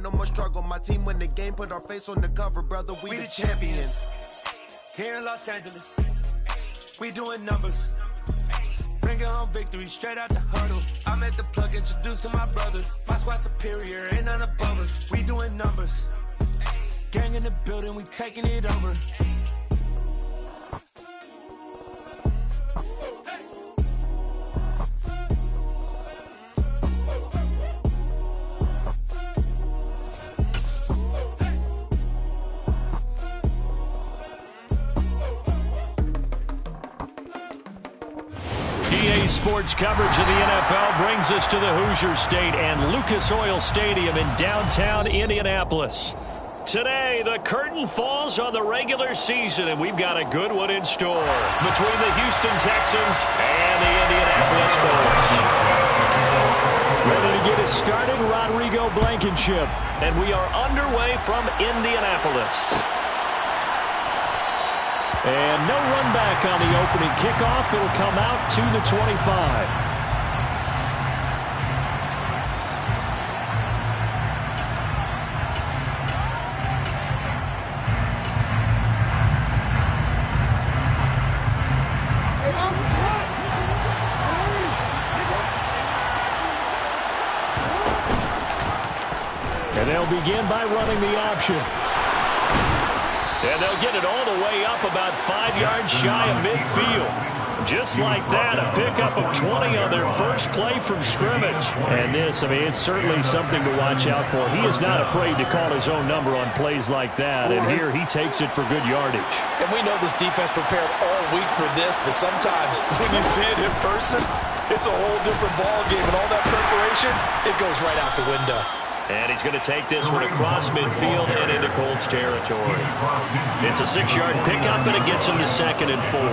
no more struggle. My team win the game, put our face on the cover, brother. We the champions. Here in Los Angeles, we doing numbers. Bringing home victory straight out the huddle. I'm at the plug, introduced to my brothers. My squad superior, ain't none above us. We doing numbers. Gang in the building, we taking it over. Sports coverage of the NFL brings us to the Hoosier State and Lucas Oil Stadium in downtown Indianapolis. Today, the curtain falls on the regular season, and we've got a good one in store between the Houston Texans and the Indianapolis Colts. Ready to get us started, Rodrigo Blankenship, and we are underway from Indianapolis. And no run back on the opening kickoff. It'll come out to the 25. And they'll begin by running the option. And they'll get it all the way up about 5 yards shy of midfield. Just like that, a pickup of 20 on their first play from scrimmage. And this, I mean, it's certainly something to watch out for. He is not afraid to call his own number on plays like that. And here he takes it for good yardage. And we know this defense prepared all week for this, but sometimes when you see it in person, it's a whole different ball game. And all that preparation, it goes right out the window. And he's going to take this one across midfield and into Colts territory. It's a 6-yard pickup, and it gets him to 2nd and 4.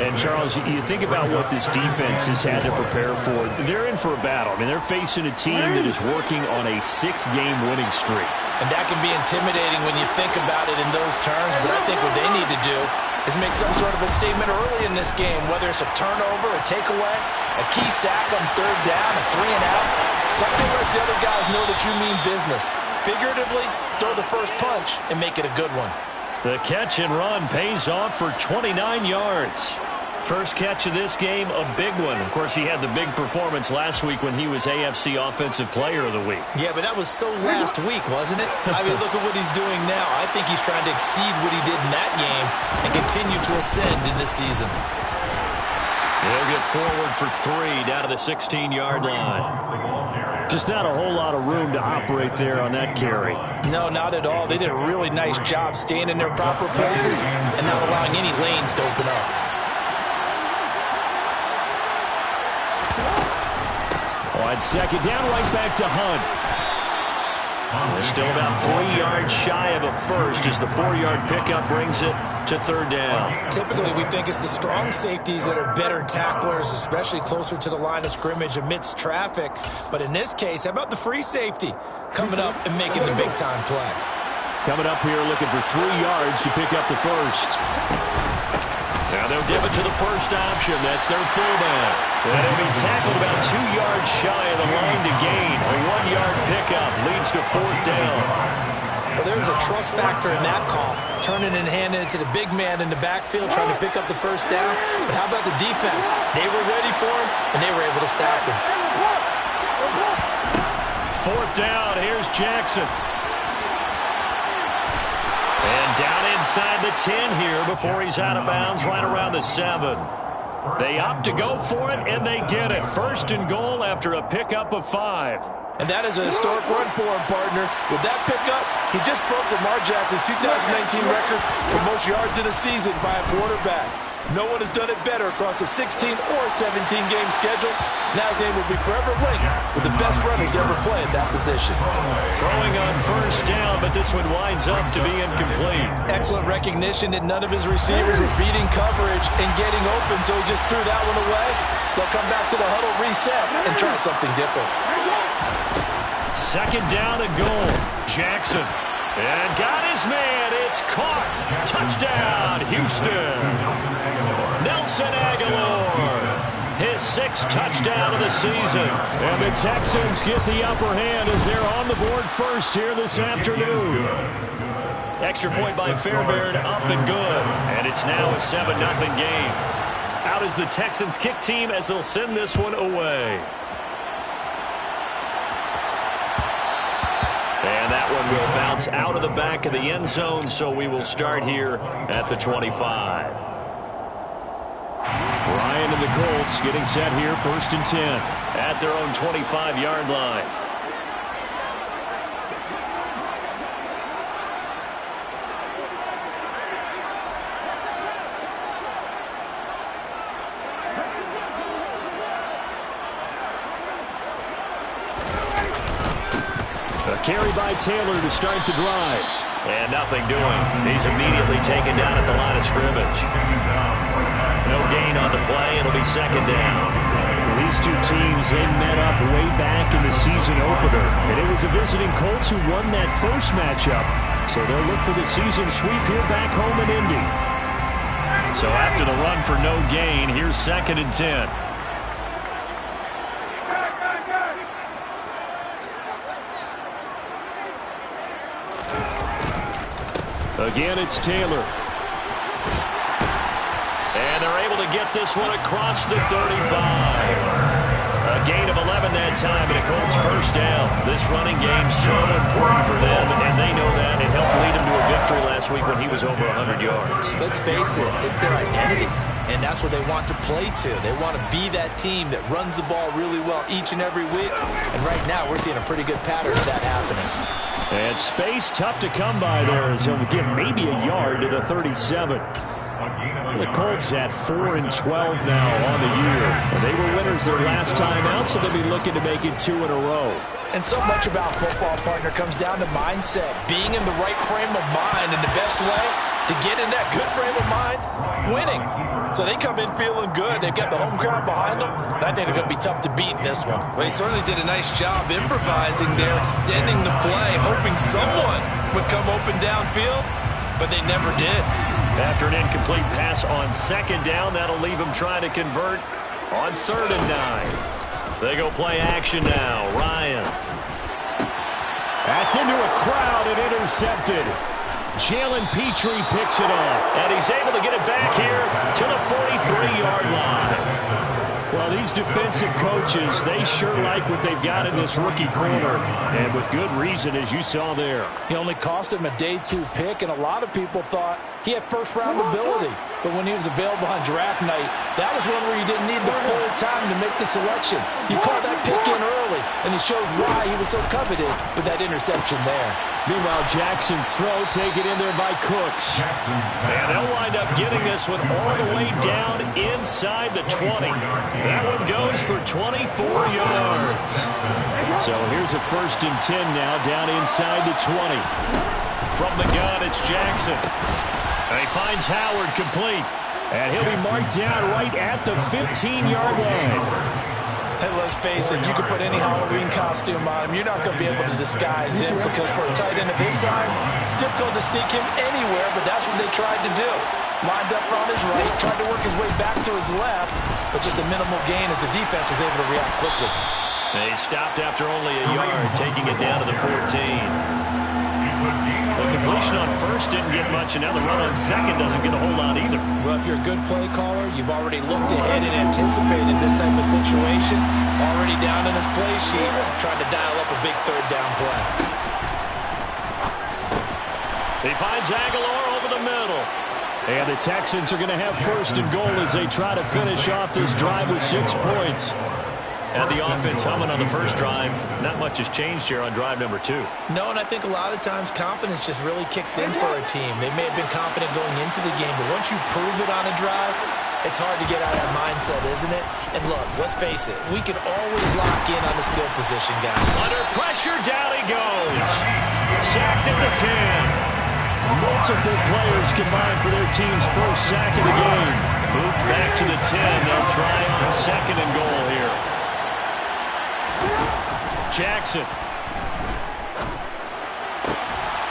And, Charles, you think about what this defense has had to prepare for. They're in for a battle. I mean, they're facing a team that is working on a 6-game winning streak. And that can be intimidating when you think about it in those terms, but I think what they need to do is make some sort of a statement early in this game, whether it's a turnover, a takeaway, a key sack on 3rd down, a 3-and-out. Something lets the other guys know that you mean business. Figuratively, throw the first punch and make it a good one. The catch and run pays off for 29 yards. First catch of this game, a big one. Of course, he had the big performance last week when he was AFC Offensive Player of the Week. Yeah, but that was so last week, wasn't it? I mean, look at what he's doing now. I think he's trying to exceed what he did in that game and continue to ascend in this season. They'll get forward for 3 down to the 16-yard line. Just not a whole lot of room to operate there on that carry. No, not at all. They did a really nice job staying in their proper places and not allowing any lanes to open up. On 2nd down, right back to Hunt. They're still about 3 yards shy of a first as the 4-yard pickup brings it to 3rd down. Typically, we think it's the strong safeties that are better tacklers, especially closer to the line of scrimmage amidst traffic. But in this case, how about the free safety coming up and making the big-time play? Coming up here looking for 3 yards to pick up the first. Now they'll give it to the first option. That's their fullback. And he'll be tackled about 2 yards shy of the line to gain. A 1-yard pickup leads to 4th down. Well, there's a trust factor in that call. Turning and handing it to the big man in the backfield, trying to pick up the first down. But how about the defense? They were ready for him, and they were able to stop him. 4th down. Here's Jackson. And down inside the 10 here before he's out of bounds right around the 7. They opt to go for it, and they get it. 1st and goal after a pickup of 5. And that is a historic run for him, partner. With that pickup, he just broke Lamar Jackson's 2019 record for most yards in a season by a quarterback. No one has done it better across a 16 or 17-game schedule. Now his name will be forever linked with the best runners to ever play at that position. Throwing on 1st down, but this one winds up to be incomplete. Excellent recognition that none of his receivers were beating coverage and getting open, so he just threw that one away. They'll come back to the huddle, reset, and try something different. 2nd down and goal. Jackson. And got his man. It's caught. Touchdown, Houston. Nelson Aguilar. his 6th touchdown of the season. And the Texans get the upper hand as they're on the board first here this afternoon. Extra point by Fairbairn, up and good. And it's now a 7-0 game. Out is the Texans kick team as they'll send this one away. And that one will bounce out of the back of the end zone, so we will start here at the 25. Ryan and the Colts getting set here, 1st and 10. At their own 25-yard line. A carry by Taylor to start the drive. And nothing doing. He's immediately taken down at the line of scrimmage. No gain on the play. It'll be 2nd down. These two teams, they met up way back in the season opener. And it was the visiting Colts who won that first matchup. So they'll look for the season sweep here back home in Indy. So after the run for no gain, here's 2nd and 10. Again, it's Taylor. And they're able to get this one across the 35. A gain of 11 that time, and a Colts 1st down. This running game so important for them, and they know that. It helped lead them to a victory last week when he was over 100 yards. Let's face it, it's their identity, and that's what they want to play to. They want to be that team that runs the ball really well each and every week, and right now we're seeing a pretty good pattern of that happening. And space tough to come by there as he'll give maybe a yard to the 37. The Colts at 4-12 now on the year. And they were winners their last time out, so they'll be looking to make it 2 in a row. And so much about football, partner, comes down to mindset. Being in the right frame of mind, and the best way to get in that good frame of mind, winning. So they come in feeling good. They've got the home crowd behind them. And I think they're going to be tough to beat in this one. Well, he certainly did a nice job improvising there, extending the play, hoping someone would come open downfield, but they never did. After an incomplete pass on 2nd down, that'll leave him trying to convert on 3rd and 9. They go play action now. Ryan. That's into a crowd and intercepted. Jalen Petrie picks it off. And he's able to get it back here to the 43-yard line. Well, these defensive coaches, they sure like what they've got in this rookie corner. And with good reason, as you saw there. He only cost him a day 2 pick, and a lot of people thought he had first-round ability. But when he was available on draft night, that was one where you didn't need the full time to make the selection. You called that pick in early, and it shows why he was so coveted with that interception there. Meanwhile, Jackson's throw taken in there by Cooks. And they'll wind up getting this one all the way down inside the 20. That one goes for 24 yards. So here's a 1st and 10 now, down inside the 20. From the gun, it's Jackson. And he finds Howard complete. And he'll be marked down right at the 15-yard line. Hey, let's face it, you can put any Halloween costume on him. You're not going to be able to disguise him because for a tight end of his size, difficult to sneak him anywhere, but that's what they tried to do. Lined up on his right, tried to work his way back to his left, but just a minimal gain as the defense was able to react quickly. They stopped after only a yard, taking it down to the 14. The completion on 1st didn't get much, and now the run on 2nd doesn't get a whole lot either. Well, if you're a good play caller, you've already looked ahead and anticipated this type of situation. Already down in his play sheet, trying to dial up a big 3rd down play. He finds Aguilar over the middle. And the Texans are going to have 1st and goal as they try to finish off this drive with 6 points. And the offense humming on the first drive. Not much has changed here on drive number 2. No, and I think a lot of times confidence just really kicks in for a team. They may have been confident going into the game, but once you prove it on a drive, it's hard to get out of that mindset, isn't it? And look, let's face it, we can always lock in on the skill position, guys. Under pressure, down he goes. Sacked at the 10. Multiple players combined for their team's first sack of the game. Moved back to the 10. They'll try on 2nd and goal here. Jackson.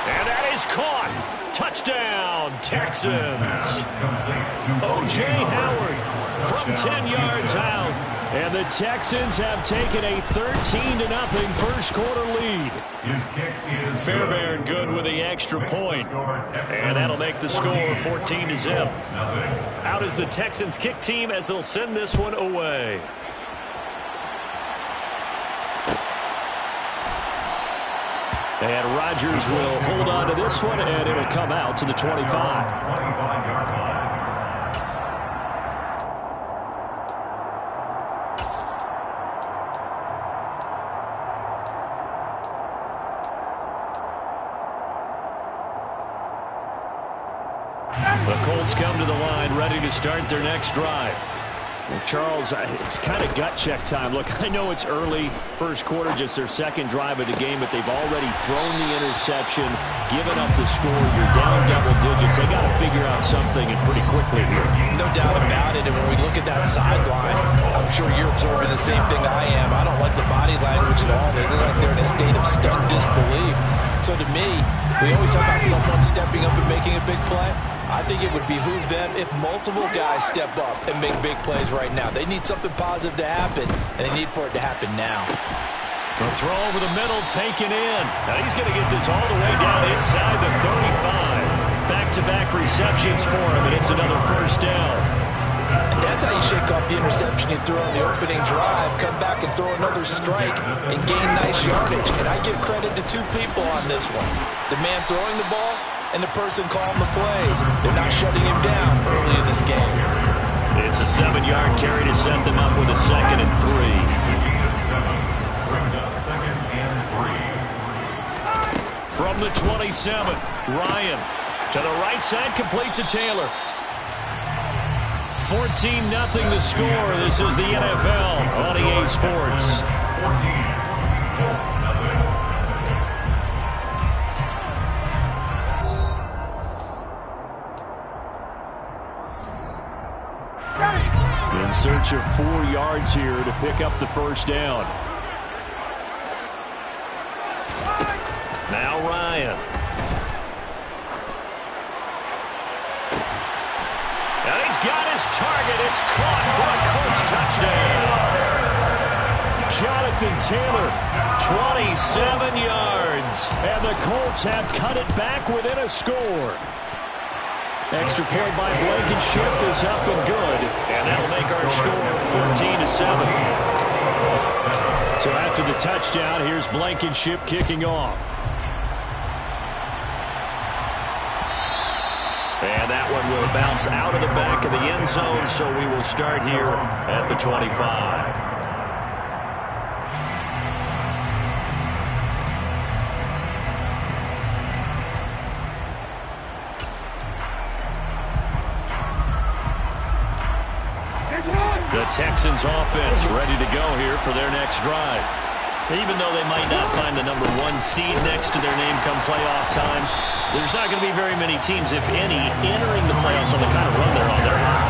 And that is caught. Touchdown, Texans. O.J. Howard from 10 yards out. And the Texans have taken a 13-0 first quarter lead. Fairbairn good with the extra point. And that'll make the score 14-0. Out is the Texans kick team as they'll send this one away. And Rodgers will hold on to this one, and it'll come out to the 25. The Colts come to the line, ready to start their next drive. Well, Charles, it's kind of gut check time. Look, I know it's early, first quarter, just their second drive of the game, but they've already thrown the interception, given up the score. You're down double digits. They got to figure out something, and pretty quickly here. No doubt about it. And when we look at that sideline, I'm sure you're absorbing the same thing I am. I don't like the body language at all. They look like they're in a state of stunned disbelief. So to me, we always talk about someone stepping up and making a big play. I think it would behoove them if multiple guys step up and make big plays right now. They need something positive to happen, and they need for it to happen now. The throw over the middle, taken in. Now he's going to get this all the way down inside the 35. Back-to-back receptions for him, and it's another first down. And that's how you shake off the interception you threw on the opening drive, come back and throw another strike and gain nice yardage. And I give credit to two people on this one. The man throwing the ball and the person calling the plays. They're not shutting him down early in this game. It's a 7-yard carry to set them up with a 2nd and 3. From the 27, Ryan to the right side, complete to Taylor. 14-0 the score. This is the NFL on EA Sports. In search of 4 yards here to pick up the first down. Now Ryan. And he's got his target. It's caught for a Colts touchdown. Jonathan Taylor, 27 yards. And the Colts have cut it back within a score. Extra point by Blankenship is up and good. And that'll make our score 14-7. So after the touchdown, here's Blankenship kicking off. And that one will bounce out of the back of the end zone, so we will start here at the 25. The Texans offense ready to go here for their next drive. Even though they might not find the number 1 seed next to their name come playoff time, there's not going to be very many teams, if any, entering the playoffs on the kind of run they're on. They're hot.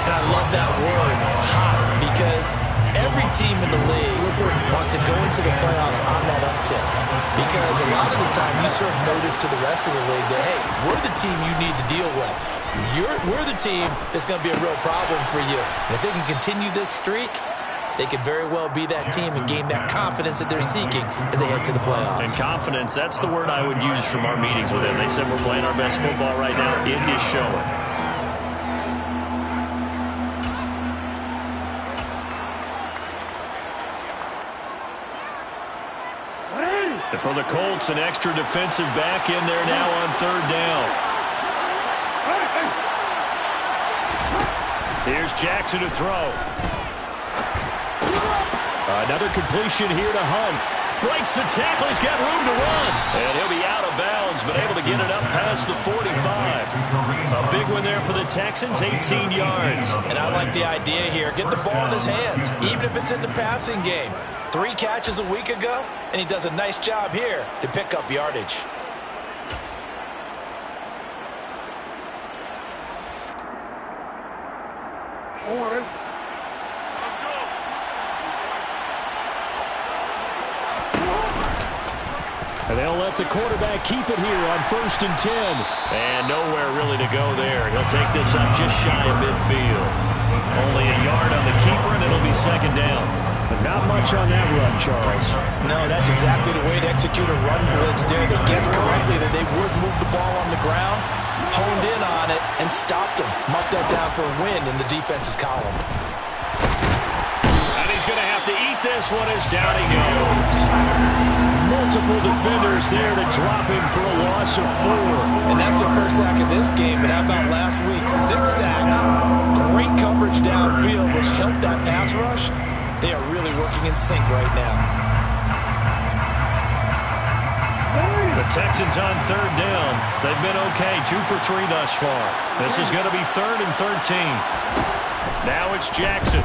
And I love that word, hot, because every team in the league wants to go into the playoffs on that uptick. Because a lot of the time you serve notice to the rest of the league that, hey, we're the team you need to deal with. We're the team that's going to be a real problem for you. And if they can continue this streak, they could very well be that team and gain that confidence that they're seeking as they head to the playoffs. And confidence, that's the word I would use from our meetings with them. They said we're playing our best football right now. It is showing. And for the Colts, an extra defensive back in there now on 3rd down. Here's Jackson to throw. Another completion here to Hunt. Breaks the tackle. He's got room to run. And he'll be out of bounds, but able to get it up past the 45. A big one there for the Texans, 18 yards. And I like the idea here. Get the ball in his hands, even if it's in the passing game. 3 catches a week ago, and he does a nice job here to pick up yardage. And they'll let the quarterback keep it here on 1st and 10. And nowhere really to go there. He'll take this up just shy of midfield. Only a yard on the keeper, and it'll be 2nd down. But not much on that run, Charles. No, that's exactly the way to execute a run blitz there. They guessed correctly that they would move the ball on the ground, honed in on it, and stopped him. Marked that down for a win in the defense's column. And he's going to have to eat this one as down he goes. Multiple defenders there to drop him for a loss of 4. And that's their first sack of this game, but how about last week? 6 sacks. Great coverage downfield, which helped that pass rush. They are really working in sync right now. The Texans on 3rd down. They've been okay, 2 for 3 thus far. This is going to be 3rd and 13. Now it's Jackson.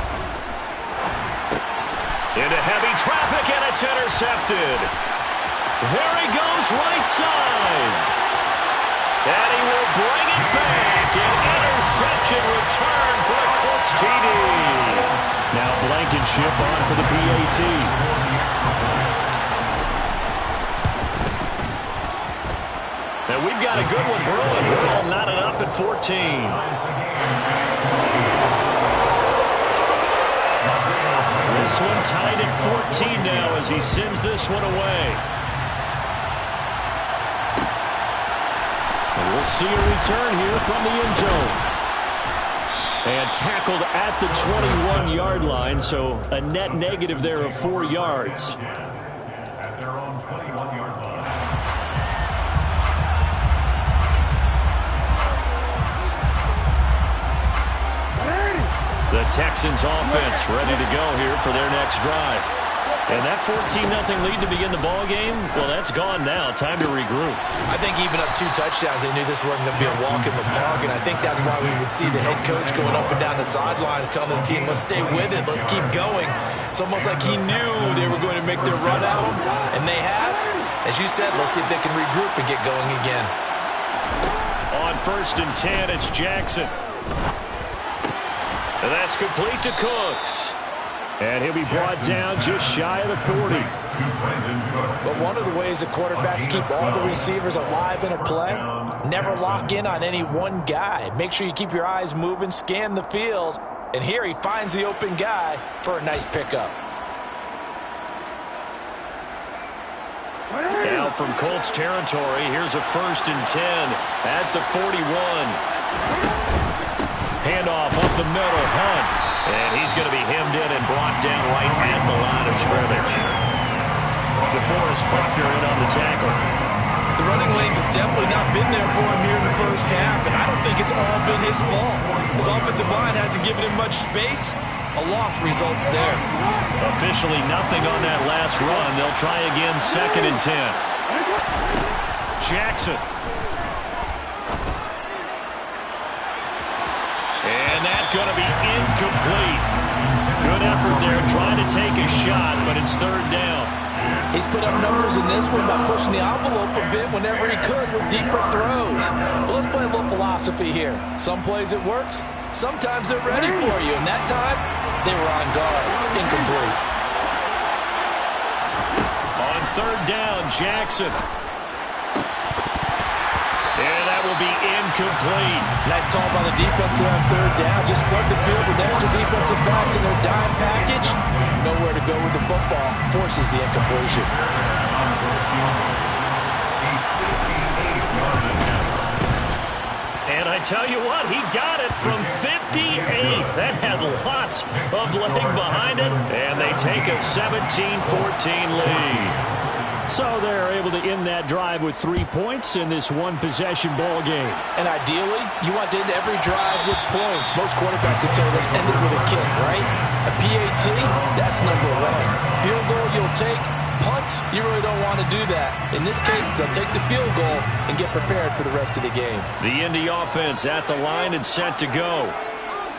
Into heavy traffic, and it's intercepted. There he goes, right side. And he will bring it back. An interception return for the Colts TD. Now Blankenship on for the PAT. And we've got a good one brewing. We're all knotted up at 14. This one tied at 14 now as he sends this one away. And we'll see a return here from the end zone. And tackled at the 21-yard line, so a net negative there of 4 yards. At their own 21-yard line. The Texans offense ready to go here for their next drive. And that 14-0 lead to begin the ball game, well, that's gone now. Time to regroup. I think even up 2 touchdowns, they knew this wasn't going to be a walk in the park, and I think that's why we would see the head coach going up and down the sidelines telling his team, let's stay with it, let's keep going. It's almost like he knew they were going to make their run at him, and they have. As you said, let's see if they can regroup and get going again. On 1st and 10, it's Jackson. And that's complete to Cooks. And he'll be brought down just shy of the 40. But one of the ways that quarterbacks keep all the receivers alive in a play, never lock in on any one guy. Make sure you keep your eyes moving, scan the field. And here he finds the open guy for a nice pickup. Now from Colts territory, here's a 1st and 10 at the 41. Handoff up the middle, Hunt. And he's going to be hemmed in and brought down right at the line of scrimmage. DeForest Buckner in on the tackle. The running lanes have definitely not been there for him here in the first half, and I don't think it's all been his fault. His offensive line hasn't given him much space. A loss results there. Officially nothing on that last run. They'll try again, 2nd and 10. Jackson. And that's going to be incomplete. Good effort there trying to take a shot, but it's 3rd down. He's put up numbers in this one by pushing the envelope a bit whenever he could with deeper throws. But let's play a little philosophy here. Some plays it works. Sometimes they're ready for you. And that time, they were on guard. Incomplete. On 3rd down, Jackson. And that will be incomplete. Nice call by the defense there on 3rd down. Just flood the field with extra defensive backs in their dime package. Nowhere to go with the football. Forces the incompletion. And I tell you what, he got it from 58. That had lots of leg behind it. And they take a 17-14 lead. So they're able to end that drive with 3 points in this one-possession ball game. And ideally, you want to end every drive with points. Most quarterbacks would tell us end it with a kick, right? A PAT, that's number 1. Field goal you'll take. Punts, you really don't want to do that. In this case, they'll take the field goal and get prepared for the rest of the game. The Indy offense at the line and set to go.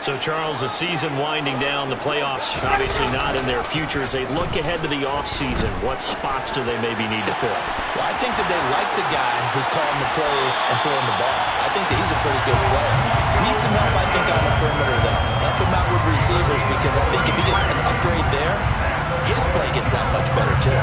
So, Charles, the season winding down, the playoffs obviously not in their future. As they look ahead to the offseason, what spots do they maybe need to fill? Well, I think that they like the guy who's calling the plays and throwing the ball. I think that he's a pretty good player. Needs some help, I think, on the perimeter, though. Help him out with receivers, because I think if he gets an upgrade there, his play gets that much better, too.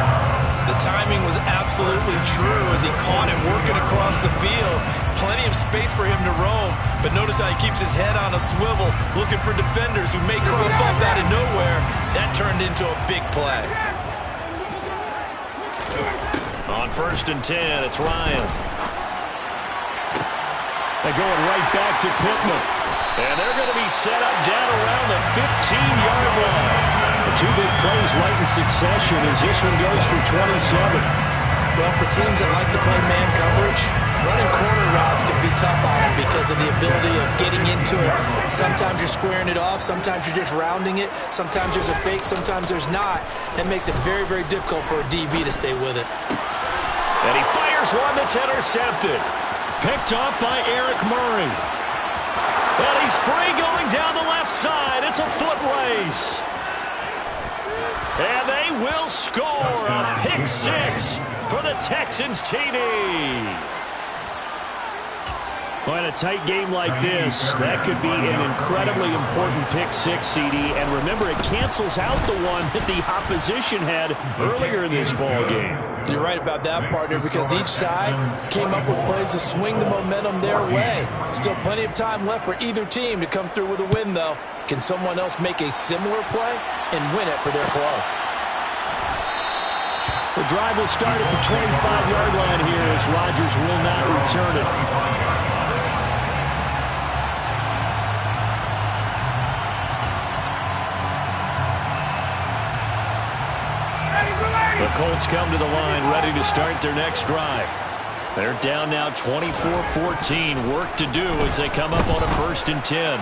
The timing was absolutely absolutely true as he caught it working across the field. Plenty of space for him to roam, but notice how he keeps his head on a swivel, looking for defenders who may crop up out of nowhere. That turned into a big play. On 1st and 10, it's Ryan. They're going right back to Pittman. And they're going to be set up down around the 15-yard line. The two big plays right in succession as this one goes for 27. Well, for teams that like to play man coverage, running corner routes can be tough on them because of the ability of getting into it. Sometimes you're squaring it off. Sometimes you're just rounding it. Sometimes there's a fake. Sometimes there's not. That makes it very, very difficult for a DB to stay with it. And he fires one that's intercepted. Picked up by Eric Murray. And he's free going down the left side. It's a foot race. And they will score a pick six for the Texans TD. Well, in a tight game like this, that could be an incredibly important pick six, CD. And remember, it cancels out the one that the opposition had earlier in this ball game. You're right about that, partner, because each side came up with plays to swing the momentum their way. Still plenty of time left for either team to come through with a win, though. Can someone else make a similar play and win it for their club? The drive will start at the 25-yard line here as Rodgers will not return it. The Colts come to the line ready to start their next drive. They're down now 24-14. Work to do as they come up on a 1st and 10.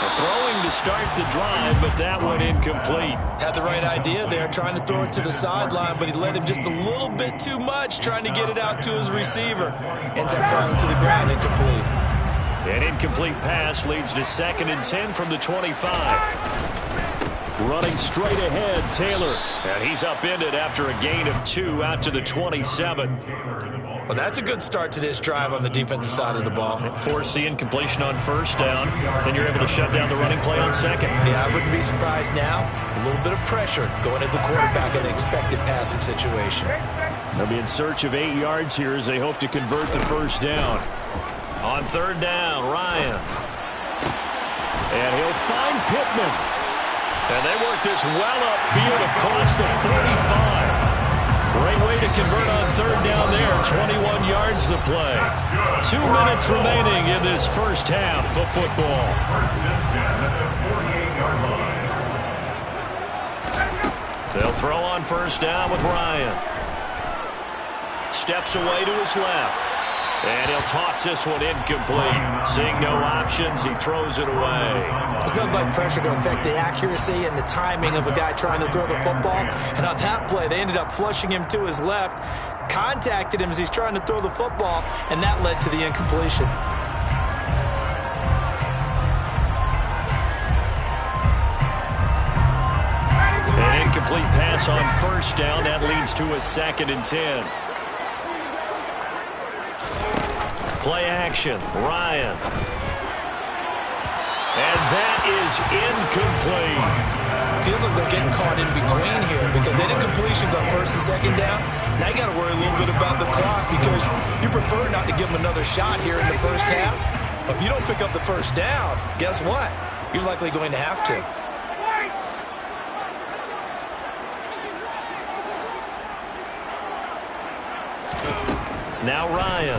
They're throwing to start the drive, but that one incomplete. Had the right idea there, trying to throw it to the sideline, but he led him just a little bit too much, trying to get it out to his receiver. Ends up falling to the ground, incomplete. An incomplete pass leads to 2nd and 10 from the 25. Running straight ahead, Taylor. And he's upended after a gain of 2 out to the 27. Well, that's a good start to this drive on the defensive side of the ball. Force the incompletion on 1st down. Then you're able to shut down the running play on 2nd. Yeah, I wouldn't be surprised now. A little bit of pressure going at the quarterback in an expected passing situation. They'll be in search of 8 yards here as they hope to convert the 1st down. On 3rd down, Ryan. And he'll find Pittman. And they work this well upfield across the 45. Great way to convert on 3rd down there. 21 yards the play. 2 minutes remaining in this first half of football. 1st and 10 at the 48-yard line. They'll throw on 1st down with Ryan. Steps away to his left. And he'll toss this one incomplete. Seeing no options, he throws it away. There's nothing like pressure to affect the accuracy and the timing of a guy trying to throw the football. And on that play, they ended up flushing him to his left, contacted him as he's trying to throw the football, and that led to the incompletion. An incomplete pass on 1st down. That leads to a 2nd and 10. Play action, Ryan. And that is incomplete. Feels like they're getting caught in between here because they did completions on 1st and 2nd down. Now you got to worry a little bit about the clock because you prefer not to give them another shot here in the 1st half. But if you don't pick up the 1st down, guess what? You're likely going to have to. Now Ryan.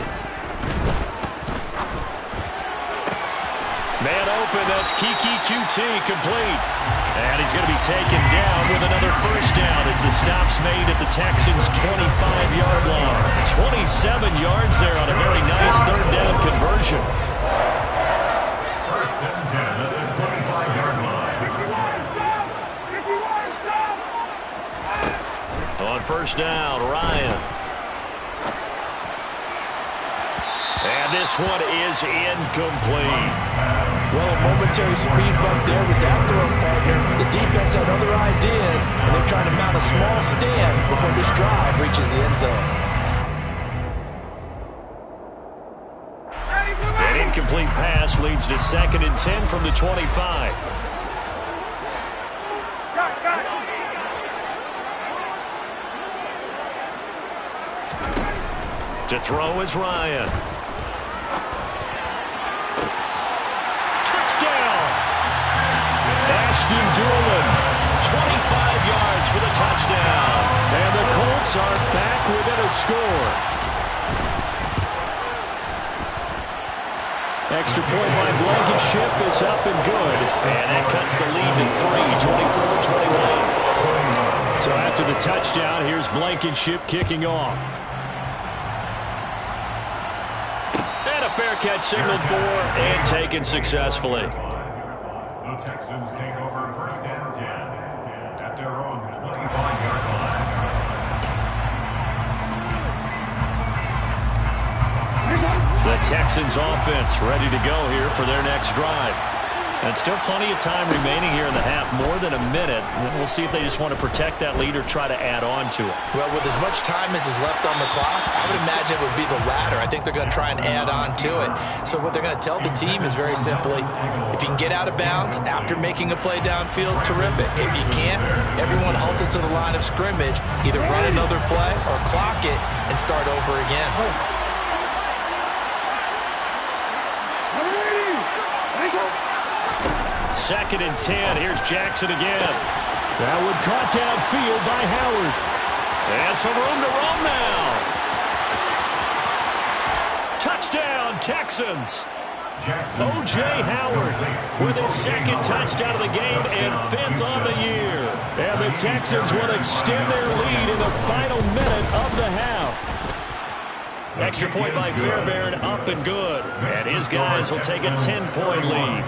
Man open, that's Kiki QT complete. And he's going to be taken down with another 1st down as the stop's made at the Texans' 25-yard line. 27 yards there on a very nice 3rd down conversion. 1st and 10 at the 25-yard line. On 1st down, Ryan. And this one is incomplete. Well, a momentary speed bump there with that throw, partner. The defense had other ideas, and they're trying to mount a small stand before this drive reaches the end zone. An incomplete pass leads to 2nd and 10 from the 25. To throw is Ryan. Touchdown! Ashton Doolin, 25 yards for the touchdown. And the Colts are back within a score. Extra point by Blankenship is up and good. And that cuts the lead to 3, 24-21. So after the touchdown, here's Blankenship kicking off. And a fair catch signaled for and taken successfully. The Texans take over 1st and 10 at their own 25-yard line. The Texans offense ready to go here for their next drive. And still plenty of time remaining here in the half, more than a minute. And we'll see if they just want to protect that lead or try to add on to it. Well, with as much time as is left on the clock, I would imagine it would be the latter. I think they're going to try and add on to it. So what they're going to tell the team is very simply, if you can get out of bounds after making a play downfield, terrific. If you can't, everyone hustle to the line of scrimmage, either run another play or clock it and start over again. 2nd and 10. Here's Jackson again. That one caught downfield by Howard. And some room to roam now. Touchdown, Texans. O.J. Howard with his 2nd touchdown of the game and 5th on the year. And the Texans will extend their lead in the final minute of the half. Extra point by Fairbairn, up and good. And his guys will take a 10-point lead.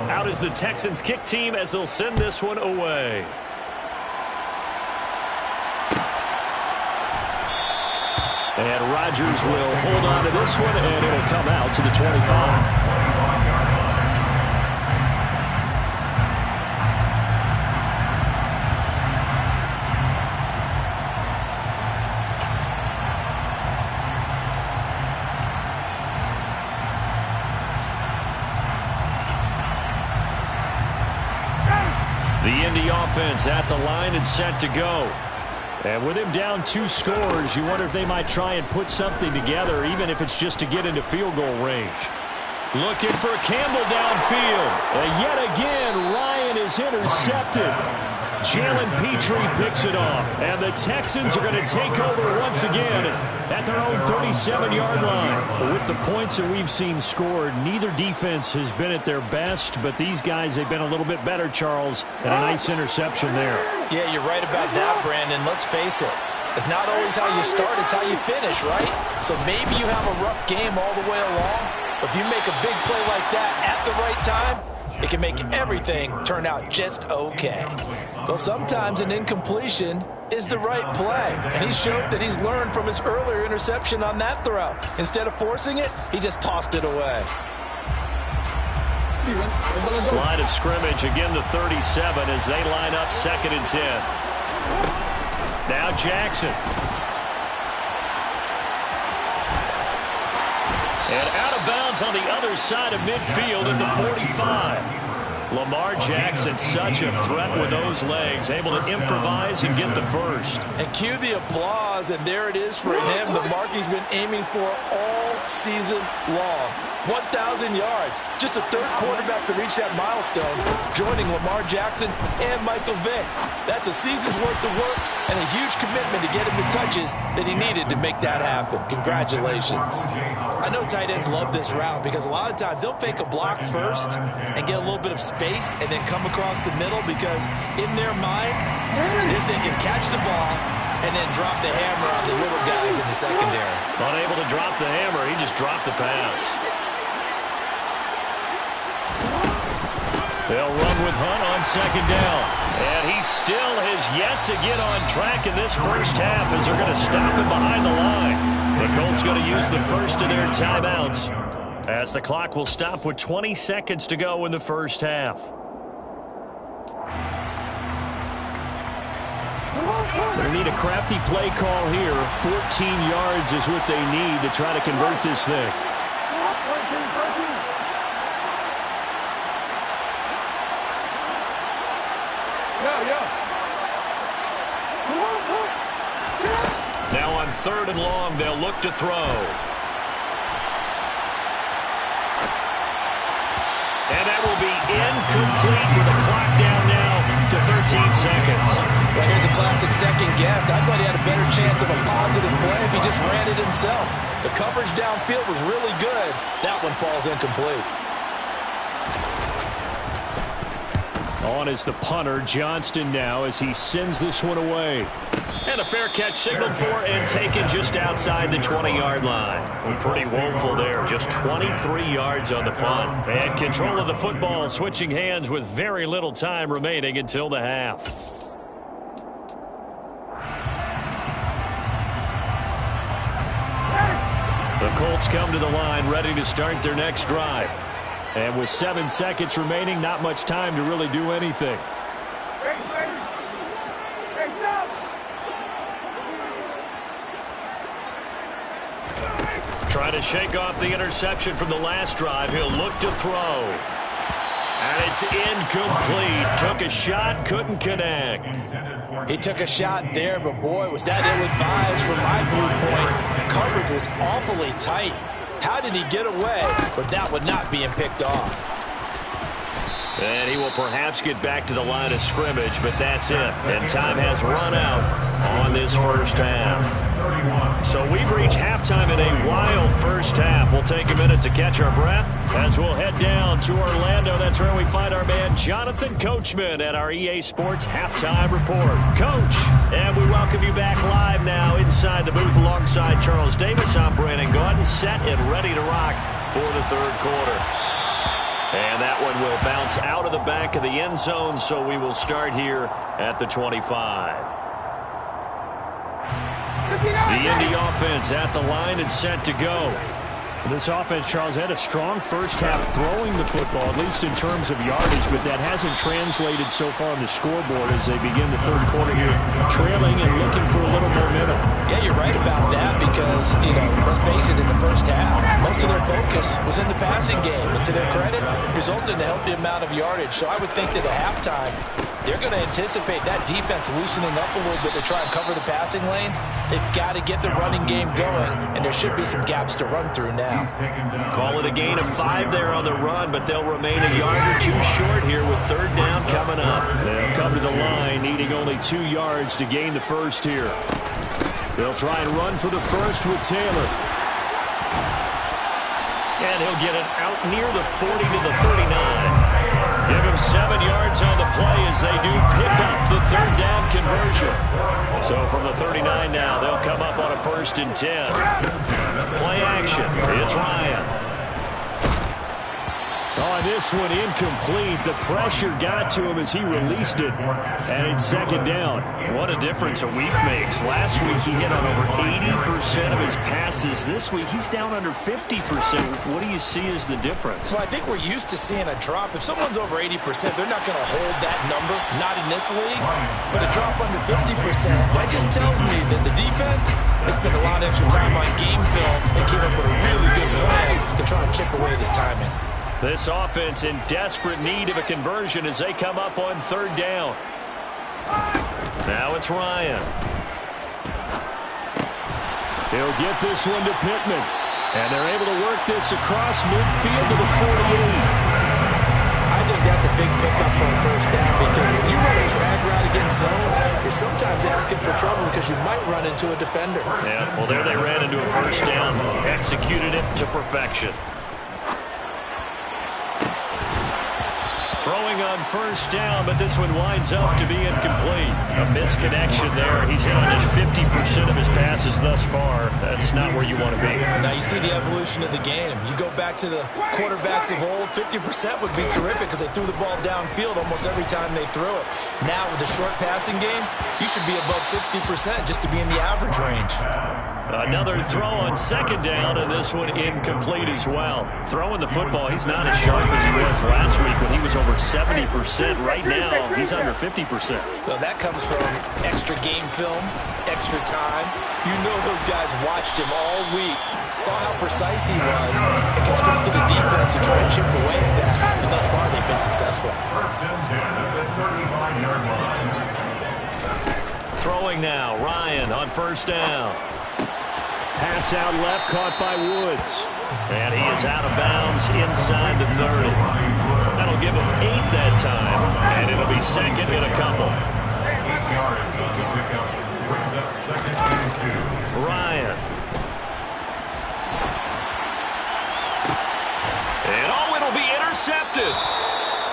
Out is the Texans kick team as they'll send this one away. And Rodgers will hold on to this one, and it'll come out to the 25. The Indy offense at the line and set to go. And with him down 2 scores, you wonder if they might try and put something together, even if it's just to get into field goal range. Looking for Campbell downfield. And yet again, Ryan is intercepted. Jalen Petrie picks it off. And the Texans are going to take over once again at their own 37-yard line. With the points that we've seen scored, neither defense has been at their best, but these guys, they've been a little bit better, Charles, and a nice interception there. Yeah, you're right about that, Brandon. Let's face it. It's not always how you start, it's how you finish, right? So maybe you have a rough game all the way along, but if you make a big play like that at the right time, it can make everything turn out just okay. Though sometimes an incompletion is the right play. And he showed that he's learned from his earlier interception on that throw. Instead of forcing it, he just tossed it away. Line of scrimmage, again the 37 as they line up 2nd and 10. Now Jackson. And out of bounds on the other side of midfield at the 45. Lamar Jackson, such a threat with those legs, able to improvise and get the first. And cue the applause, and there it is for him, the mark he's been aiming for all season long. 1,000 yards. Just the 3rd quarterback to reach that milestone, joining Lamar Jackson and Michael Vick. That's a season's worth of work and a huge commitment to get him the touches that he needed to make that happen. Congratulations. I know tight ends love this route because a lot of times they'll fake a block first and get a little bit of space and then come across the middle because in their mind, they're thinking catch the ball and then drop the hammer on the little guys in the secondary. Unable to drop the hammer, he just dropped the pass. They'll run with Hunt on 2nd down. And he still has yet to get on track in this first half as they're going to stop him behind the line. The Colts going to use the first of their timeouts as the clock will stop with 20 seconds to go in the first half. They need a crafty play call here. 14 yards is what they need to try to convert this thing. 3rd and long. They'll look to throw. And that will be incomplete with the clock down now to 13 seconds. Well, here's a classic second guess. I thought he had a better chance of a positive play if he just ran it himself. The coverage downfield was really good. That one falls incomplete. On is the punter, Johnston now, as he sends this one away. And a fair catch signaled for and taken just outside the 20-yard line. Well, pretty woeful there. Just 23 yards on the punt. And control of the football switching hands with very little time remaining until the half. The Colts come to the line ready to start their next drive. And with 7 seconds remaining, not much time to really do anything. Trying to shake off the interception from the last drive. He'll look to throw. And it's incomplete. Took a shot, couldn't connect. He took a shot there, but boy, was that ill-advised from my viewpoint. Coverage was awfully tight. How did he get away with that one not being picked off? And he will perhaps get back to the line of scrimmage, but that's it. And time has run out on this first half. So we've reached halftime in a wild first half. We'll take a minute to catch our breath as we'll head down to Orlando. That's where we find our man Jonathan Coachman at our EA Sports Halftime Report. Coach, and we welcome you back live now inside the booth alongside Charles Davis. I'm Brandon Gordon, set and ready to rock for the third quarter. And that one will bounce out of the back of the end zone, so we will start here at the 25. The Indy offense at the line and set to go. This offense, Charles, had a strong first half throwing the football, at least in terms of yardage, but that hasn't translated so far on the scoreboard as they begin the third quarter here, trailing and looking for a little momentum. Yeah, you're right about that because, let's face it, in the first half, most of their focus was in the passing game. And to their credit, resulted in a healthy amount of yardage. So I would think that at halftime, they're going to anticipate that defense loosening up a little bit to try and cover the passing lanes. They've got to get the running game going, and there should be some gaps to run through now. Call it a gain of 5 there on the run, but they'll remain a yard or two short here with third down coming up. They'll come to the line, needing only 2 yards to gain the first here. They'll try and run for the first with Taylor. And he'll get it out near the 40 to the 39. Give him 7 yards on the play as they do pick up the third down conversion. So from the 39 now, they'll come up on a 1st and 10. Play action. It's Ryan. Oh, this one incomplete. The pressure got to him as he released it. And it's 2nd down. What a difference a week makes. Last week he hit on over 80% of his passes. This week he's down under 50%. What do you see as the difference? Well, I think we're used to seeing a drop. If someone's over 80%, they're not going to hold that number. Not in this league. But a drop under 50%, that just tells me that the defense has spent a lot of extra time on game films and came up with a really good plan to try and chip away at his timing. This offense in desperate need of a conversion as they come up on 3rd down. Now it's Ryan. He'll get this one to Pittman. And they're able to work this across midfield to the 48. I think that's a big pickup for a first down because when you run a drag route against zone, you're sometimes asking for trouble because you might run into a defender. Yeah, well, there they ran into a first down. Executed it to perfection. Throwing on 1st down, but this one winds up to be incomplete. A misconnection there. He's hit on just 50% of his passes thus far. That's not where you want to be. Now you see the evolution of the game. You go back to the quarterbacks of old, 50% would be terrific because they threw the ball downfield almost every time they threw it. Now with the short passing game, you should be above 60% just to be in the average range. Another throw on 2nd down, and this one incomplete as well. Throwing the football, he's not as sharp as he was last week when he was over 70%. Right now, he's under 50%. Well, that comes from extra game film, extra time. You know those guys watched him all week, saw how precise he was, and constructed a defense to try and chip away at that. And thus far, they've been successful. 1st and 10 at the 35-yard line. Throwing now, Ryan on 1st down. Pass out left, caught by Woods. And he is out of bounds inside the 30. That'll give him 8 that time, and it'll be second in a couple. 8 yards on the pickup. Brings up second and 2. Ryan. And it'll be intercepted.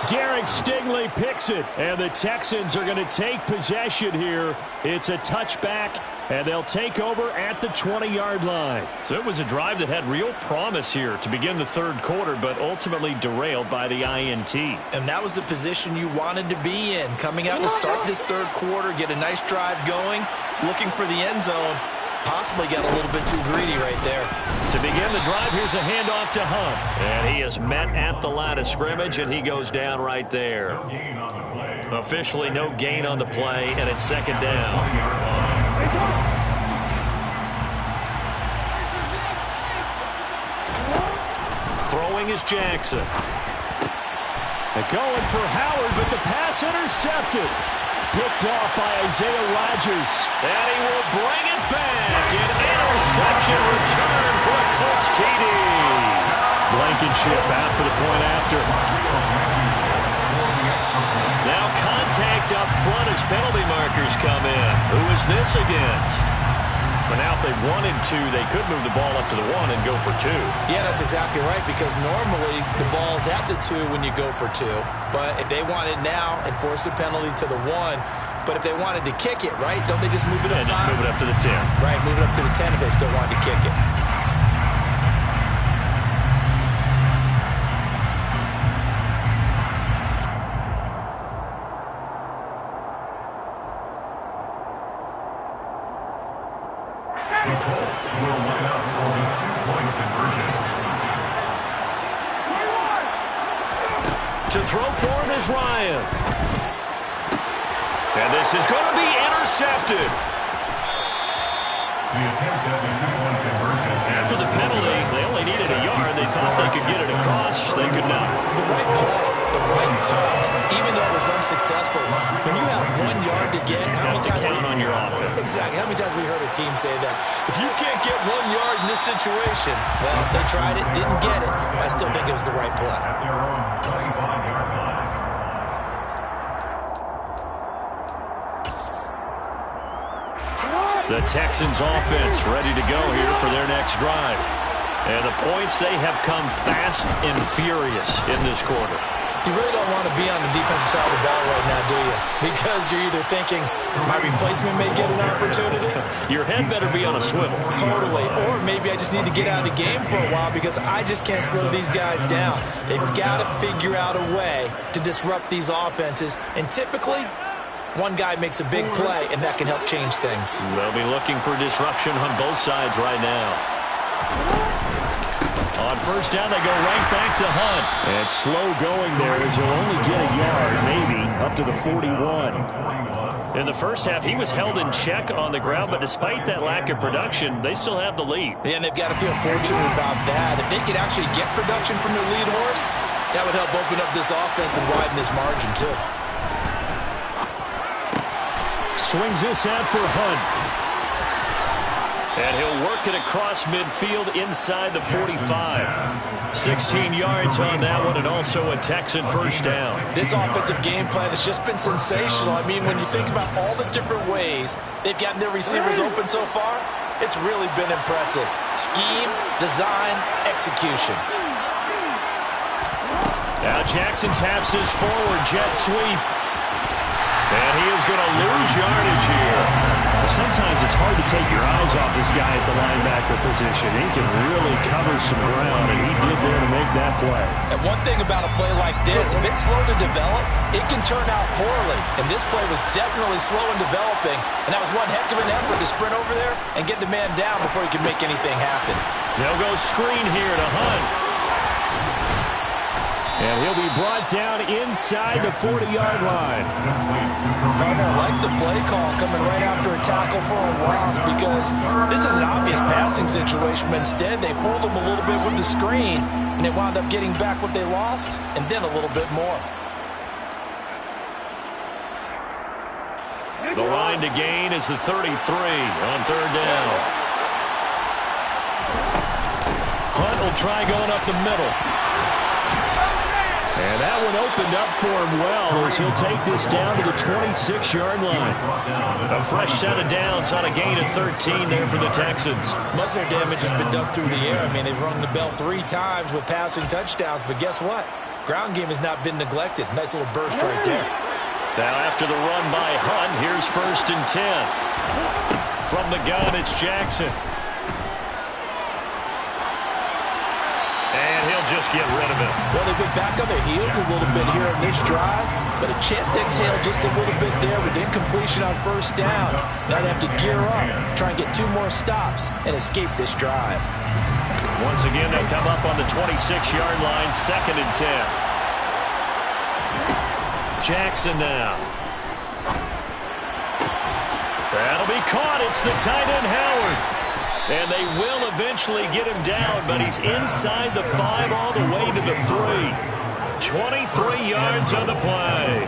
Derek Stingley picks it, and the Texans are going to take possession here. It's a touchback, and they'll take over at the 20-yard line. So it was a drive that had real promise here to begin the third quarter, but ultimately derailed by the INT. And that was the position you wanted to be in. Coming out to start this third quarter, get a nice drive going, looking for the end zone. Possibly got a little bit too greedy right there. To begin the drive, here's a handoff to Hunt. And he is met at the line of scrimmage, and he goes down right there. No gain on the play. Officially no gain on the play, and it's second down. Throwing is Jackson. And going for Howard, but the pass intercepted. Picked off by Isaiah Rodgers. And he will bring it back. An interception return for a Colts TD. Blankenship out for the point after. Now contact up front as penalty markers come in. Who is this against? But now if they wanted to, they could move the ball up to the 1 and go for 2. Yeah, that's exactly right, because normally the ball's at the 2 when you go for 2. But if they want it now and force the penalty to the 1, but if they wanted to kick it, right, don't they just move it up? Yeah, just move it up to the 10. Right, move it up to the 10 if they still wanted to kick it. The Colts will line up for the 2-point conversion. To throw for it is Ryan. And this is going to be intercepted. The attempt at the 2-point conversion. After the penalty, they only needed a yard. They thought they could get it across. They could not. The right play, the right call, even though it was unsuccessful. When you have 1 yard to get, how many times count on your offense. Exactly. How many times have we heard a team say that? If you can't get 1 yard in this situation, well, they tried it, didn't get it. I still think it was the right play. At their own 25-yard line. The Texans offense ready to go here for their next drive. And the points, they have come fast and furious in this quarter. You really don't want to be on the defensive side of the ball right now, do you? Because you're either thinking, my replacement may get an opportunity. Your head better be on a swivel. Totally. Or maybe I just need to get out of the game for a while because I just can't slow these guys down. They've got to figure out a way to disrupt these offenses. And typically, one guy makes a big play, and that can help change things. They'll be looking for disruption on both sides right now. On first down, they go right back to Hunt. And slow going there as he'll only get a yard, maybe, up to the 41. In the first half, he was held in check on the ground, but despite that lack of production, they still have the lead. And they've got to feel fortunate about that. If they could actually get production from their lead horse, that would help open up this offense and widen this margin, too. Swings this out for Hunt. And he'll work it across midfield inside the 45. 16 yards on that one, and also a Texan first down. This offensive game plan has just been sensational. I mean, when you think about all the different ways they've gotten their receivers open so far, it's really been impressive. Scheme, design, execution. Now Jackson taps his forward jet sweep. And he is going to lose yardage here. Sometimes it's hard to take your eyes off this guy at the linebacker position. He can really cover some ground, and he did there to make that play. And one thing about a play like this, if it's slow to develop, it can turn out poorly. And this play was definitely slow in developing, and that was one heck of an effort to sprint over there and get the man down before he could make anything happen. They'll go screen here to Hunt. And he'll be brought down inside the 40-yard line. Partner, I like the play call coming right after a tackle for a loss because this is an obvious passing situation, but instead they fooled him a little bit with the screen, and they wound up getting back what they lost and then a little bit more. The line to gain is the 33 on third down. Hunt will try going up the middle. And that one opened up for him well as he'll take this down to the 26-yard line. A fresh set of downs on a gain of 13 there for the Texans. Most of their damage has been done through the air. I mean, they've rung the bell 3 times with passing touchdowns, but guess what? Ground game has not been neglected. Nice little burst right there. Now after the run by Hunt, here's 1st and 10. From the gun, it's Jackson. And he'll just get rid of it. Well, they've been back on their heels a little bit here in this drive, but a chance to exhale just a little bit there with incompletion on 1st down. Now they have to gear up, try and get 2 more stops, and escape this drive. Once again, they'll come up on the 26-yard line, 2nd and 10. Jackson now. That'll be caught. It's the tight end, Howard. And they will eventually get him down, but he's inside the 5 all the way to the 3. 23 yards on the play.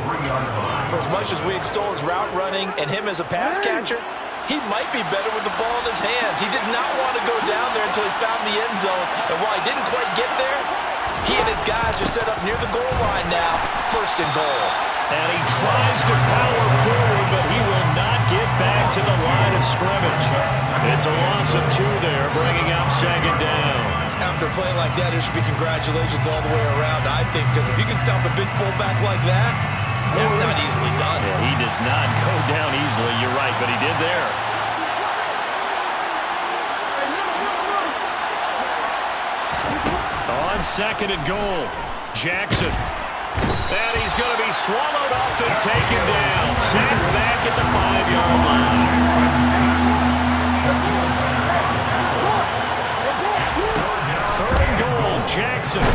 For as much as we extol his route running and him as a pass catcher, he might be better with the ball in his hands. He did not want to go down there until he found the end zone. And while he didn't quite get there, he and his guys are set up near the goal line now. 1st and goal. And he tries to power forward, but he will not get back to the line of scrimmage. It's a loss of 2 there, bringing up 2nd down. After a play like that, there should be congratulations all the way around, I think, because if you can stop a big fullback like that, that's not easily done. Yeah, he does not go down easily, you're right, but he did there. On 2nd and goal, Jackson. And he's going to be swallowed up and taken down. Sacked back at the 5-yard line. 3rd and goal, Jackson.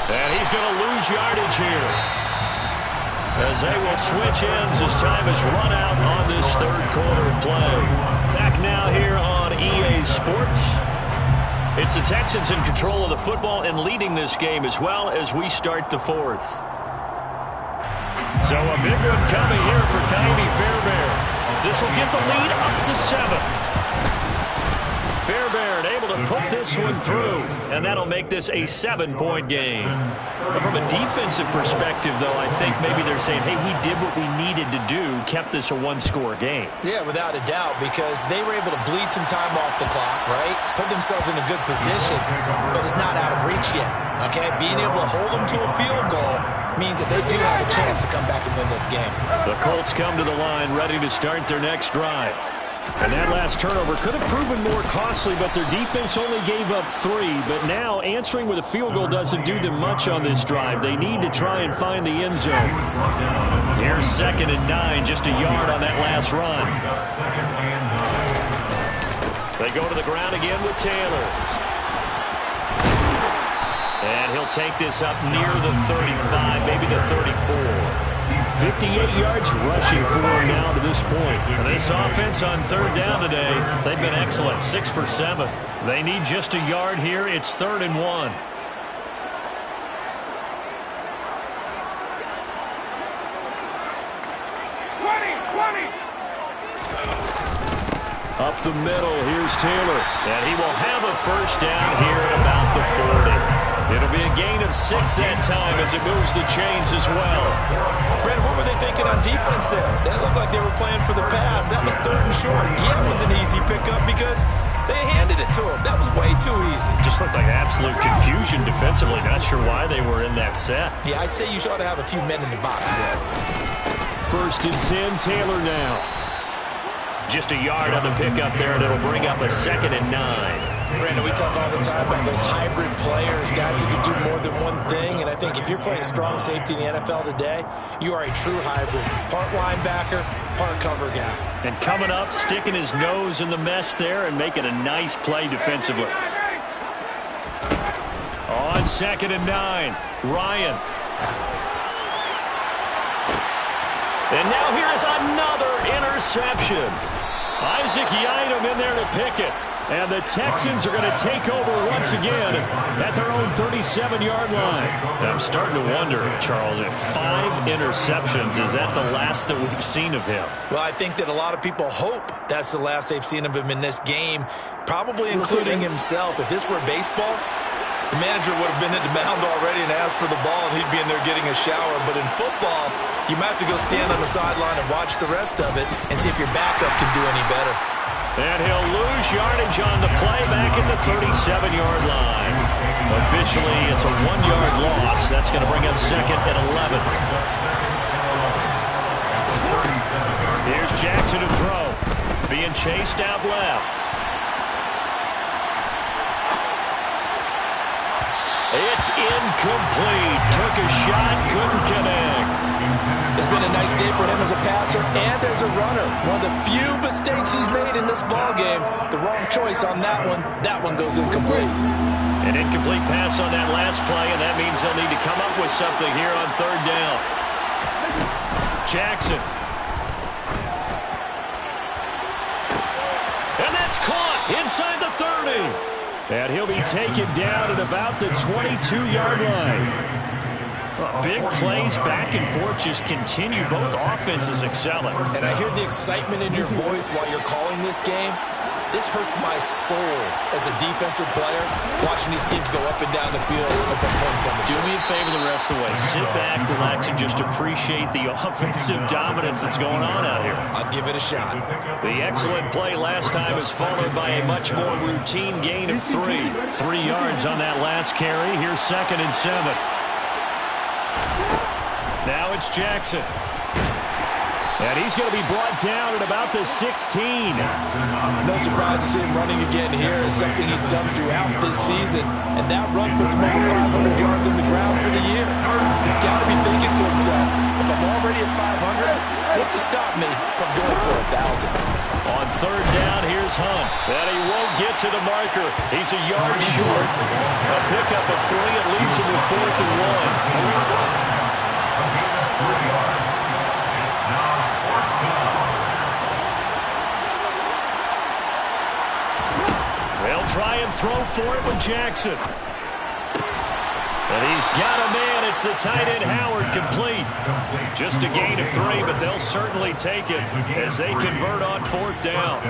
And he's going to lose yardage here, as they will switch ends as time has run out on this 3rd quarter of play. Back now here on EA Sports. It's the Texans in control of the football and leading this game as well as we start the 4th. So a big one coming here for Ka'imi Fairbairn. This will get the lead up to 7. Fairbairn able to put this one through, and that'll make this a 7-point game. But from a defensive perspective, though, I think maybe they're saying, hey, we did what we needed to do, kept this a 1-score game. Yeah, without a doubt, because they were able to bleed some time off the clock, right? Put themselves in a good position, but it's not out of reach yet, okay? Being able to hold them to a field goal means that they do have a chance to come back and win this game. The Colts come to the line ready to start their next drive. And that last turnover could have proven more costly, but their defense only gave up 3. But now answering with a field goal doesn't do them much on this drive. They need to try and find the end zone. Here's 2nd and 9, just a yard on that last run. They go to the ground again with Taylor. And he'll take this up near the 35, maybe the 34. 58 yards rushing for him now to this point. And this offense on 3rd down today, they've been excellent, 6 for 7. They need just a yard here. It's 3rd and 1. Up the middle, here's Taylor. And he will have a 1st down here at about the 40. It'll be a gain of 6 that time as it moves the chains as well. Brad, what were they thinking on defense there? That looked like they were playing for the pass. That was 3rd and short. Yeah, it was an easy pickup because they handed it to him. That was way too easy. Just looked like absolute confusion defensively. Not sure why they were in that set. Yeah, I'd say you ought to have a few men in the box there. 1st and 10, Taylor now. Just a yard on the pickup there, and it'll bring up a 2nd and 9. Brandon, we talk all the time about those hybrid players, guys who can do more than one thing. And I think if you're playing strong safety in the NFL today, you are a true hybrid. Part linebacker, part cover guy. And coming up, sticking his nose in the mess there and making a nice play defensively. On 2nd and 9, Ryan. And now here is another interception. Isaac Yiadom in there to pick it. And the Texans are going to take over once again at their own 37-yard line. I'm starting to wonder, Charles, if 5 interceptions, is that the last that we've seen of him? Well, I think that a lot of people hope that's the last they've seen of him in this game, probably including himself. If this were baseball, the manager would have been at the mound already and asked for the ball, and he'd be in there getting a shower. But in football, you might have to go stand on the sideline and watch the rest of it and see if your backup can do any better. And he'll lose yardage on the play back at the 37-yard line. Officially, it's a 1-yard loss. That's going to bring up second and 11. Here's Jackson to throw. Being chased out left. It's incomplete. Took a shot, couldn't connect. It's been a nice day for him as a passer and as a runner. One of the few mistakes he's made in this ballgame. The wrong choice on that one. That one goes incomplete. An incomplete pass on that last play, and that means they'll need to come up with something here on 3rd down. Jackson. And that's caught inside the 30. And he'll be taken down at about the 22-yard line. Big plays back and forth just continue. Both offenses excelling. And I hear the excitement in your voice while you're calling this game. This hurts my soul as a defensive player, watching these teams go up and down the field and put points on the Do me a favor the rest of the way. Sit back, relax, and just appreciate the offensive dominance that's going on out here. I'll give it a shot. The excellent play last time is followed by a much more routine gain of 3. 3 yards on that last carry. Here's 2nd and 7. Now it's Jackson. And he's going to be brought down at about the 16. No surprise to see him running again here. It's something he's done throughout this season. And that run puts him over 500 yards on the ground for the year. He's got to be thinking to himself, if I'm already at 500, what's to stop me from going for 1,000? On 3rd down, here's Hunt. And he won't get to the marker. He's a yard short. A pickup of 3. It leaves him with 4th and 1. They'll try and throw for it with Jackson. And he's got a man. It's the tight end Howard, complete. Just a gain of 3, but they'll certainly take it as they convert on 4th down.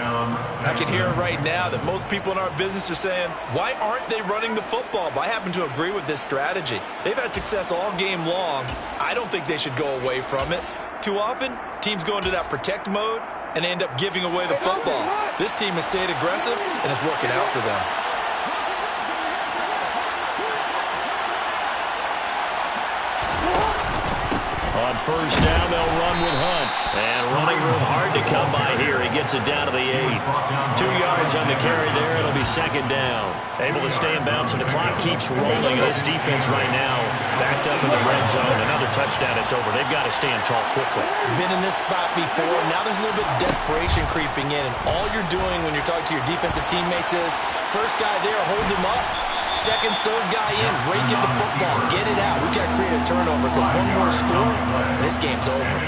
I can hear it right now that most people in our business are saying, why aren't they running the football? But I happen to agree with this strategy. They've had success all game long. I don't think they should go away from it. Too often, teams go into that protect mode and end up giving away the football. This team has stayed aggressive, and it's working out for them. On 1st down, they'll run with Hunt. And running room hard to come by here. He gets it down to the 8. 2 yards on the carry there. It'll be 2nd down. Able to stay in bounds, and the clock keeps rolling. This defense right now backed up in the red zone. Another touchdown, it's over. They've got to stand tall quickly. Been in this spot before. Now there's a little bit of desperation creeping in. And all you're doing when you're talking to your defensive teammates is, first guy there, hold him up. 2nd, 3rd guy in, rake at the football, get it out. We've got to create a turnover because one more score, and this game's over.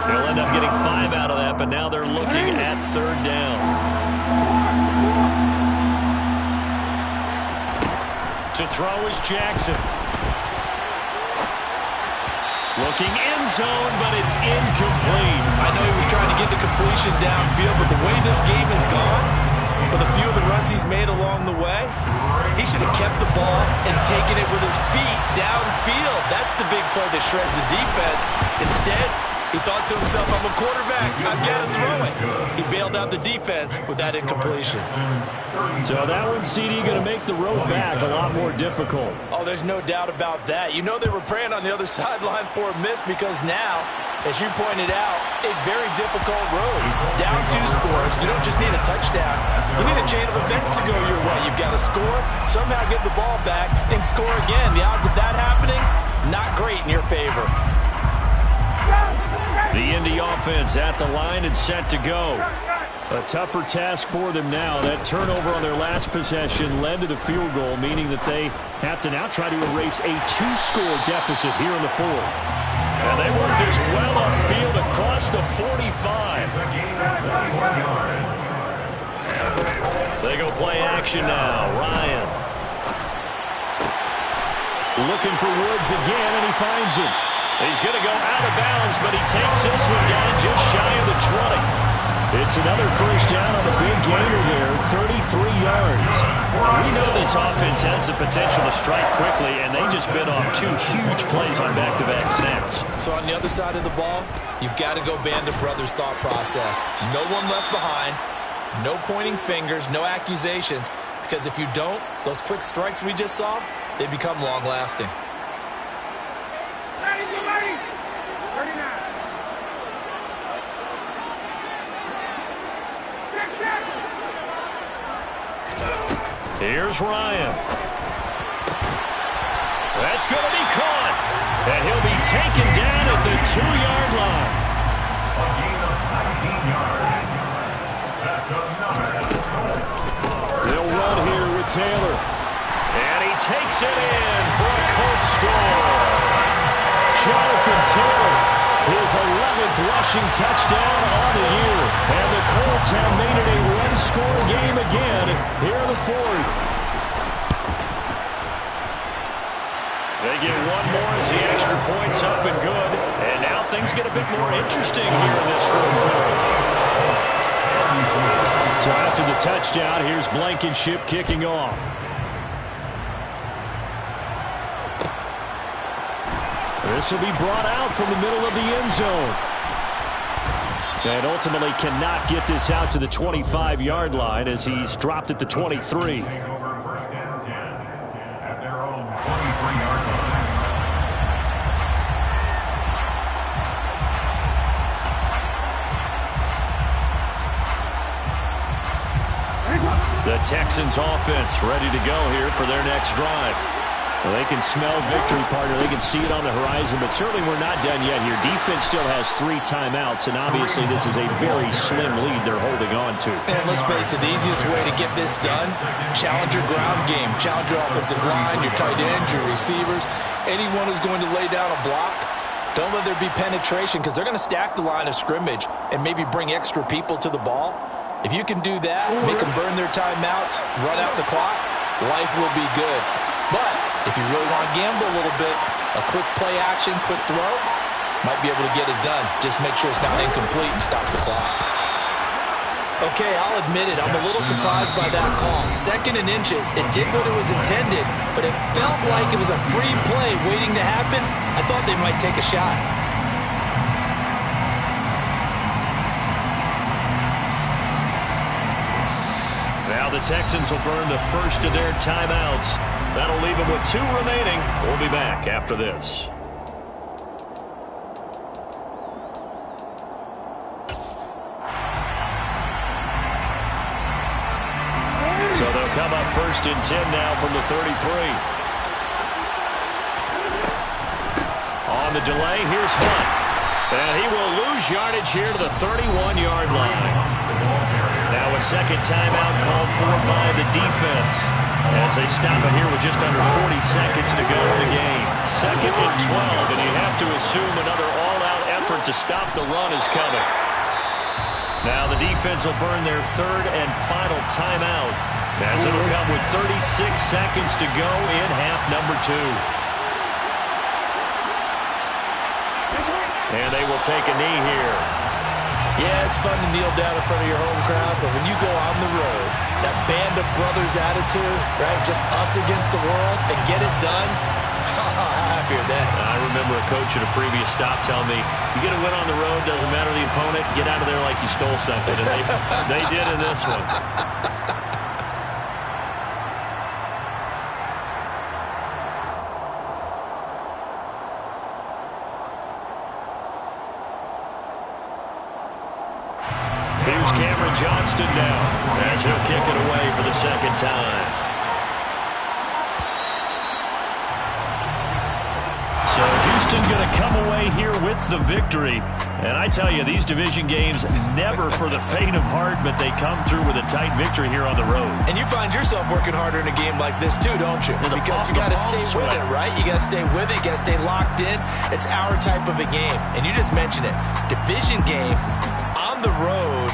They'll end up getting 5 out of that, but now they're looking at 3rd down. To throw is Jackson. Looking end zone, but it's incomplete. I know he was trying to get the completion downfield, but the way this game has gone, with a few of the runs he's made along the way, he should have kept the ball and taken it with his feet downfield. That's the big play that shreds the defense. Instead, he thought to himself, I'm a quarterback, I've got to throw it. He bailed out the defense with that incompletion. So that one, CD, going to make the road back a lot more difficult. Oh, there's no doubt about that. You know they were praying on the other sideline for a miss because now, as you pointed out, a very difficult road. Down 2 scores. You don't just need a touchdown. You need a chain of events to go your way. You've got to score, somehow get the ball back, and score again. The odds of that happening, not great in your favor. The Indy offense at the line and set to go. A tougher task for them now. That turnover on their last possession led to the field goal, meaning that they have to now try to erase a 2-score deficit here in the 4th. And they work this well upfield across the 45. They go action now. Ryan. Looking for Woods again, and he finds him. He's going to go out of bounds, but he takes this one down just shy of the 20. It's another first down on the big gainer there, 33 yards. Now, we know this offense has the potential to strike quickly, and they just bit off 2 huge plays on back-to-back snaps. So on the other side of the ball, you've got to go Band of Brothers thought process. No one left behind, no pointing fingers, no accusations, because if you don't, those quick strikes we just saw, they become long-lasting. Here's Ryan. That's going to be caught. And he'll be taken down at the 2-yard line. A gain of 19 yards. That's another. They'll run here with Taylor. And he takes it in for a Colts score. Jonathan Taylor, his 11th rushing touchdown on the year. And the Colts have made it a one-score game again here in the 4th. They get one more as the extra point's up and good. And now things get a bit more interesting here in this 4th quarter. So after the touchdown, here's Blankenship kicking off. This will be brought out from the middle of the end zone. And ultimately cannot get this out to the 25-yard line as he's dropped at the 23. Take over first and 10 at their own 23-yard line. The Texans offense ready to go here for their next drive. Well, they can smell victory, partner. They can see it on the horizon, but certainly we're not done yet here. Defense still has 3 timeouts, and obviously this is a very slim lead they're holding on to. And let's face it, the easiest way to get this done, challenge your ground game, challenge your offensive line, your tight ends, your receivers, anyone who's going to lay down a block. Don't let there be penetration because they're going to stack the line of scrimmage and maybe bring extra people to the ball. If you can do that, make them burn their timeouts, run out the clock, life will be good. But if you really want to gamble a little bit, a quick play action, quick throw, might be able to get it done. Just make sure it's not incomplete and stop the clock. Okay, I'll admit it. I'm a little surprised by that call. 2nd and inches. It did what it was intended, but it felt like it was a free play waiting to happen. I thought they might take a shot. Now the Texans will burn the first of their timeouts. That'll leave them with 2 remaining. We'll be back after this. So they'll come up first and 10 now from the 33. On the delay, here's Hunt. And he will lose yardage here to the 31-yard line. Now a second timeout called for by the defense as they stop it here with just under 40 seconds to go in the game. 2nd and 12, and you have to assume another all-out effort to stop the run is coming. Now the defense will burn their 3rd and final timeout as it'll come with 36 seconds to go in half number 2. And they will take a knee here. Yeah, it's fun to kneel down in front of your home crowd, but when you go on the road, that Band of Brothers attitude, right, just us against the world, and get it done, how happier than. I remember a coach at a previous stop telling me, you get a win on the road, doesn't matter the opponent, get out of there like you stole something, and they did in this one. Here's Cameron Johnston now as he'll kick it away for the 2nd time. So Houston going to come away here with the victory. And I tell you, these division games never for the faint of heart, but they come through with a tight victory here on the road. And you find yourself working harder in a game like this too, don't you? Because you got to stay with it, right? You got to stay with it. You got to stay locked in. It's our type of a game. And you just mentioned it. Division game on the road.